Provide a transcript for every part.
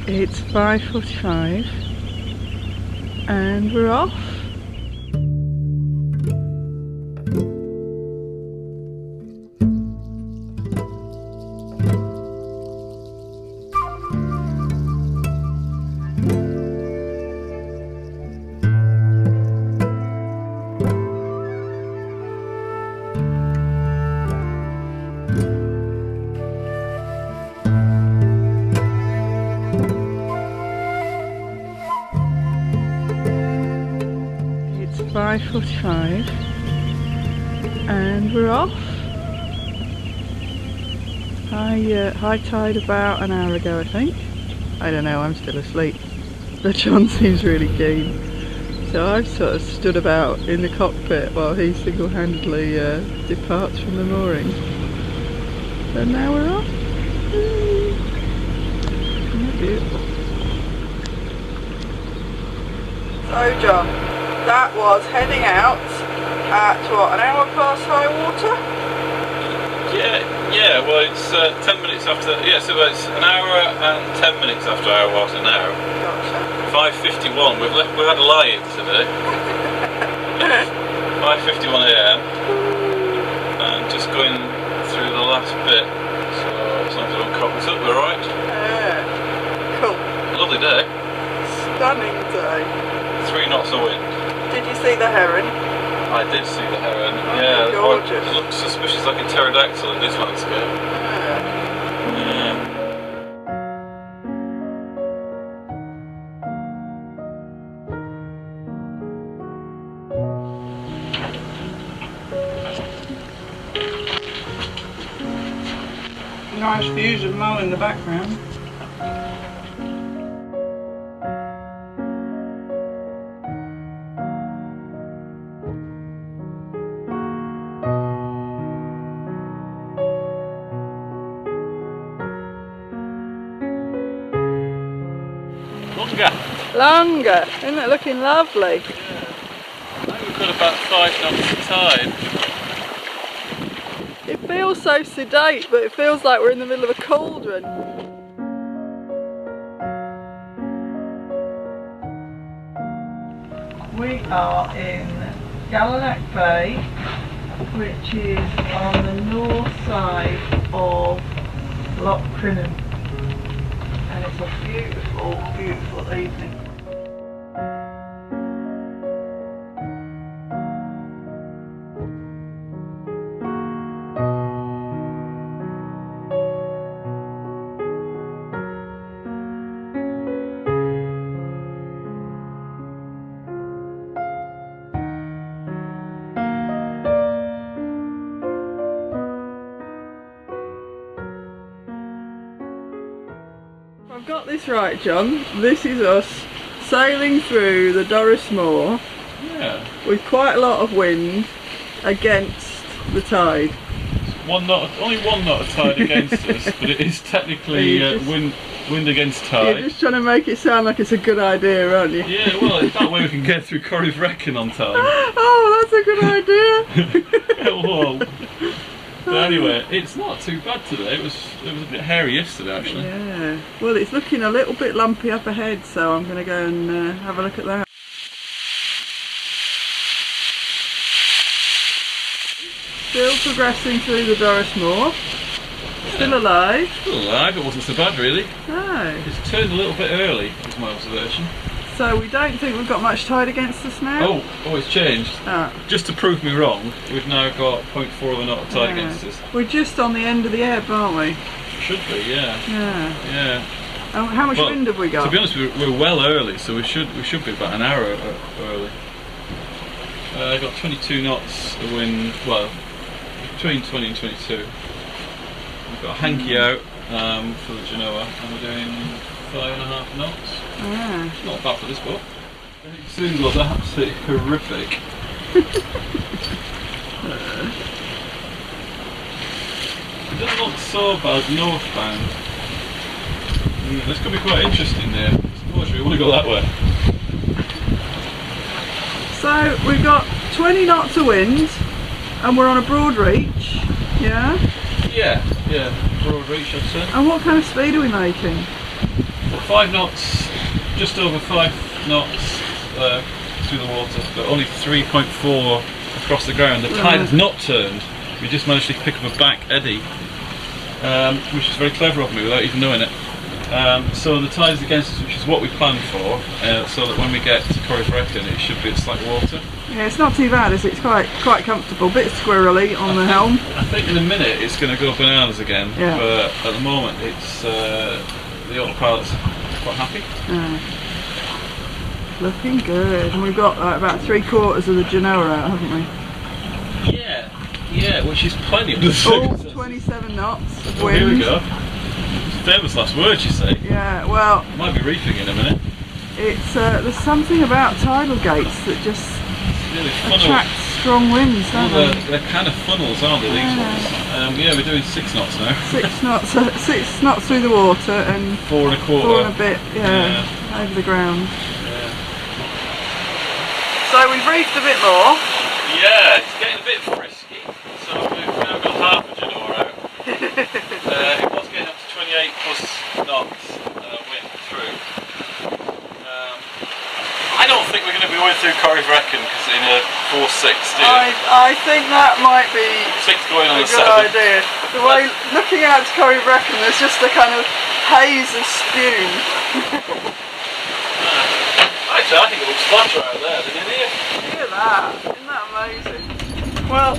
It's 5:45 and we're off. It's 5:45 and we're off. High tide about an hour ago, I think. I don't know, I'm still asleep. But John seems really keen. So I've sort of stood about in the cockpit while he single-handedly departs from the mooring. And now we're off. Isn't that beautiful? So John, that was heading out at what, an hour past high water? Yeah, well it's 10 minutes after, yeah, so it's an hour and 10 minutes after high water now. Gotcha. 5:51, we've had a lie-in today. 5:51 AM and just going through the last bit, so as long as I don't cock this up, we're alright. Yeah, cool. Lovely day. Stunning day. 3 knots of wind. Did you see the heron? I did see the heron. Oh, yeah, gorgeous. It looks suspicious like a pterodactyl in this landscape. Yeah. Nice views of Mull in the background. Longer! Isn't it looking lovely? I think we've got about 5 knots of tide. It feels so sedate, but it feels like we're in the middle of a cauldron. We are in Gallanach Bay, which is on the north side of Loch Crinan. And it's a beautiful, beautiful evening. I've got this right, John. This is us sailing through the Doris Moor with quite a lot of wind against the tide. Only 1 knot of tide against us, but it is technically wind against tide. You're just trying to make it sound like it's a good idea, aren't you? Yeah, well, that way we can get through Corryvrekan on time. Oh, that's a good idea! Well, but anyway, it's not too bad today. It was a bit hairy yesterday, actually. Yeah. Well, it's looking a little bit lumpy up ahead, so I'm going to go and have a look at that. Still progressing through the Doris Moor. Still alive. Still alive. It wasn't so bad, really. No. It's turned a little bit early, is my observation. So we don't think we've got much tide against us now? Oh, it's changed. Ah. Just to prove me wrong, we've now got 0.4 of a knot of tide against us. We're just on the end of the ebb, aren't we? Should be, yeah. Yeah. How much wind have we got? To be honest, we're well early, so we should be about an hour early. I got 22 knots of wind, well, between 20 and 22. We've got a hanky out for the Genoa, and we're doing 5.5 knots. Ah. Not bad for this boat. It soon was absolutely horrific. It doesn't look so bad northbound. This could be quite interesting there. Unfortunately, we want to go that way. So we've got 20 knots of wind and we're on a broad reach, yeah? Yeah, broad reach I'd say. And what kind of speed are we making? 5 knots, just over 5 knots through the water, but only 3.4 across the ground. The tide has not turned. We just managed to pick up a back eddy, which is very clever of me without even knowing it. So the tide is against us, which is what we planned for, so that when we get to Corryvrekan it should be at slack water. Yeah, it's not too bad, is it? It's quite comfortable. Bit squirrely on the helm. I think in a minute it's going to go bananas again, yeah. But at the moment it's the autopilot's quite happy. Looking good, and we've got about 3/4 of the Genoa out, haven't we? Yeah, which is plenty of the 27 knots of wind. wind. Here we go. Famous last words, you say? Yeah, well... Might be reefing in a minute. It's there's something about tidal gates that just really attracts strong winds, don't they? They're kind of funnels, aren't they, these ones? Yeah, we're doing 6 knots now. 6 knots, 6 knots through the water and 4 1/4. 4 and a bit, yeah, over the ground. Yeah. So we've reefed a bit more. Yeah, it's getting a bit frisky. So we've now got half a Genoa out. It was getting up to 28 plus knots wind through. I don't think we're going to be going through Corryvrekan because in a 4-6 do you? I think that might be 6 going on a a good 7. idea. The way looking out to Corryvrekan, there's just a kind of haze of spume. Actually, I think it looks flatter out there than in here. Look at that! Isn't that amazing? Well,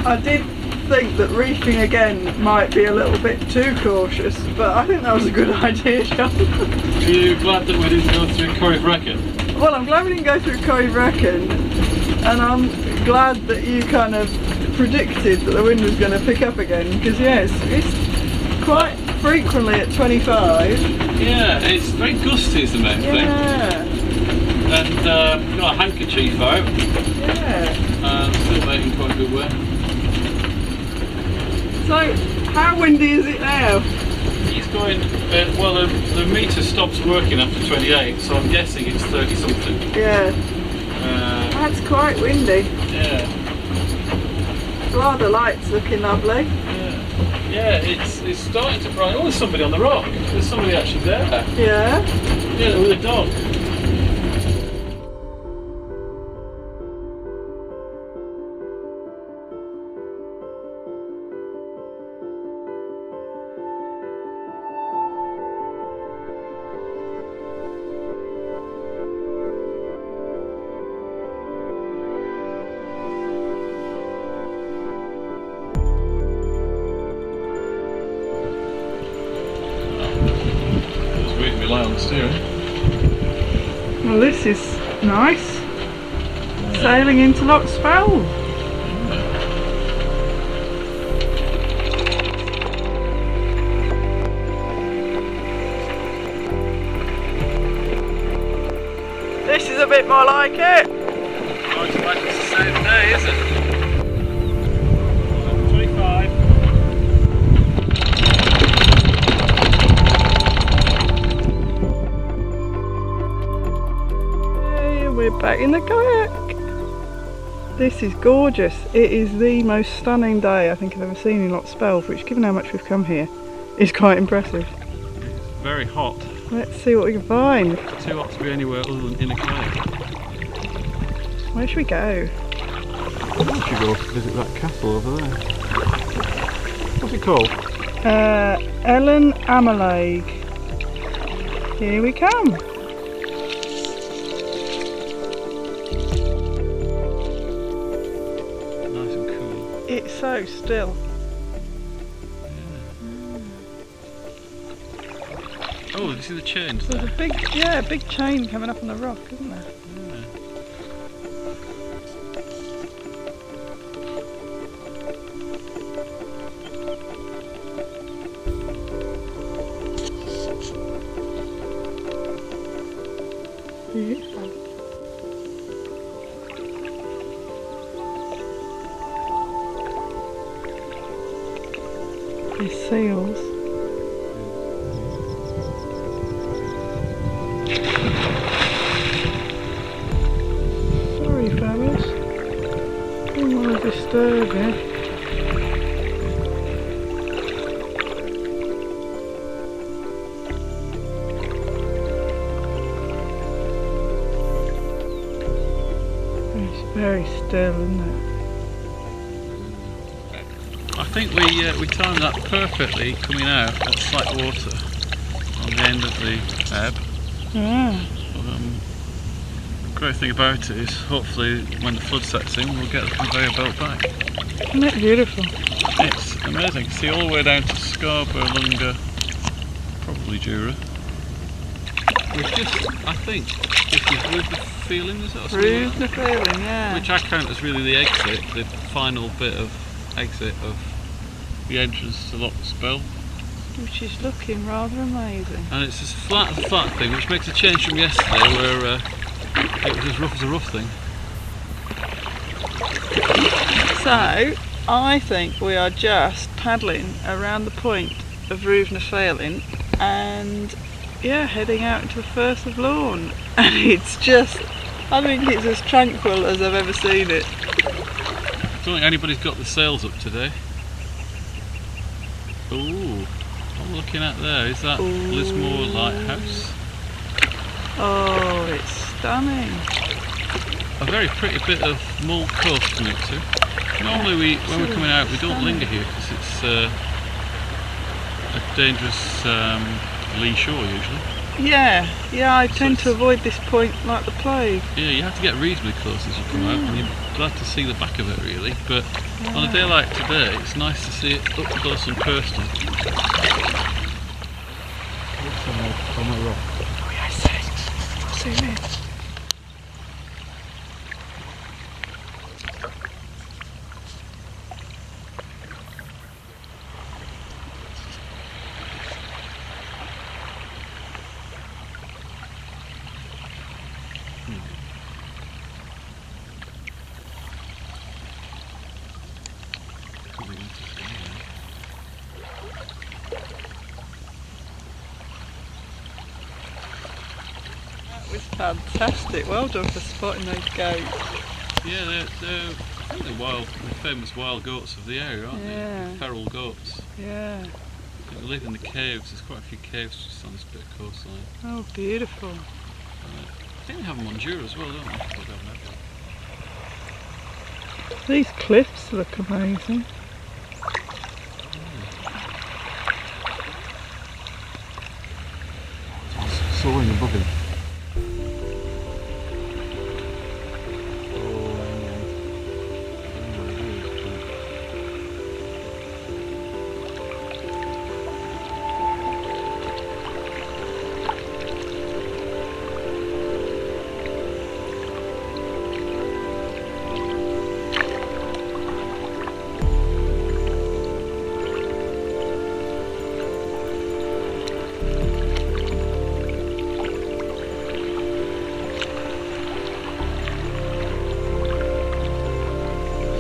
I did think that reefing again might be a little bit too cautious, but I think that was a good idea, John. Are you glad that we didn't go through Corryvrekan? Well, I'm glad we didn't go through Corryvrekan, and I'm glad that you kind of predicted that the wind was going to pick up again, because yes, it's quite frequently at 25. Yeah, it's very gusty is the main thing. And we've got a handkerchief out. Yeah. Still making quite a good way. So, how windy is it now? He's going, well the meter stops working after 28, so I'm guessing it's 30 something. Yeah. That's quite windy. Yeah. Well, the light's looking lovely. Yeah, it's starting to brighten. Oh, there's somebody on the rock. There's somebody actually there. Yeah. Yeah, with a dog. Well, this is nice. Sailing into Loch Spelve. This is a bit more like it. I would imagine it's the same day, is it? 25. We're back in the kayak. This is gorgeous. It is the most stunning day I think I've ever seen in Loch Spelve, which, given how much we've come here, is quite impressive. It's very hot. Let's see what we can find. It's too hot to be anywhere other than in a kayak. Where should we go? We should go visit that castle over there. What's it called? Ellen Amerlaig. Here we come. It's so still. Oh, did you see the chains There's there? a big chain coming up on the rock, isn't there? Beautiful. There's seals. Sorry fellas, didn't want to disturb you. Very still, isn't it? I think we timed that perfectly coming out at slack water on the end of the ebb. Yeah. Great thing about it is hopefully when the flood sets in we'll get the conveyor belt back. Isn't it beautiful? It's amazing. See all the way down to Scarborough, Lunga, probably Jura. We've just, I think, this is Beijaflor, is it? Or Beijaflor, yeah. which I count as really the exit, the final bit of exit of the entrance to Loch Spelve. Which is looking rather amazing. And it's this flat thing, which makes a change from yesterday where it was as rough as a rough thing. So, I think we are just paddling around the point of Beijaflor and yeah, heading out into the Firth of Lorn. And it's just, I think it's as tranquil as I've ever seen it. I don't think anybody's got the sails up today. Ooh, what I'm looking at there, is that Lismore Lighthouse? Oh, it's stunning. A very pretty bit of Mull coast to move to. Normally when we're coming out we don't linger here because it's a dangerous lee shore usually. Yeah, I tend to avoid this point like the plague. Yeah, you have to get reasonably close as you come out and you're glad to see the back of it really, but on a day like today it's nice to see it up close and personal. On the rock. Oh yeah, zoom in. That was fantastic. Well done for spotting those goats. Yeah, they're famous wild goats of the area, aren't they? The feral goats. Yeah. They live in the caves. There's quite a few caves just on this bit of coastline. Oh, beautiful. I think they have them on Jura as well, don't they? These cliffs look amazing. Soaring above him.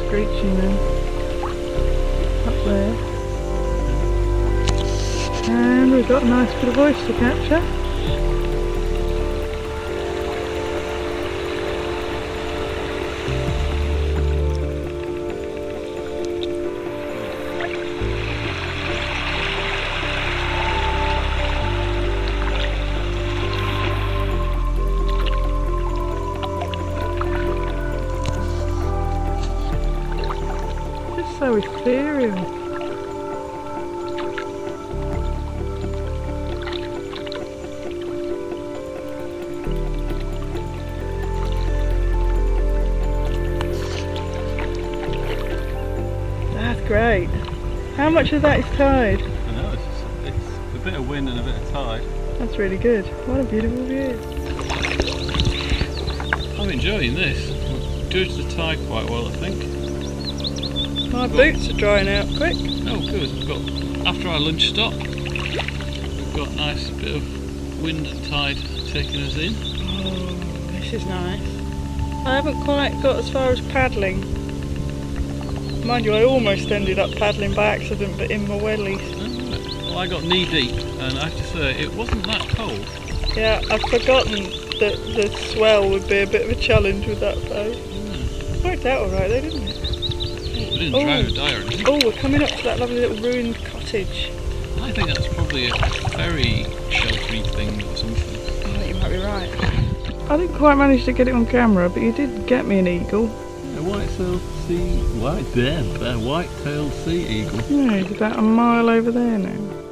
Screeching then. Up there. And we've got a nice bit of voice to capture. So ethereal. That's great. How much of that is tide? I know, it's a bit of wind and a bit of tide. That's really good. What a beautiful view. I'm enjoying this. We've judged the tide quite well, I think. My boots are drying out quick. Oh good, we've got, after our lunch stop, we've got a nice bit of wind and tide taking us in. Oh, this is nice. I haven't quite got as far as paddling. Mind you, I almost ended up paddling by accident, but in my wellies. Oh, well, I got knee deep, and I have to say, it wasn't that cold. Yeah, I've forgotten that the swell would be a bit of a challenge with that though. Worked out alright though, didn't it? We didn't drown or die or anything. Oh, we're coming up to that lovely little ruined cottage. I think that's probably a ferry sheltery thing or something. I think you might be right. I didn't quite manage to get it on camera, but you did get me an eagle. A white-tailed sea eagle. Yeah, he's about a mile over there now.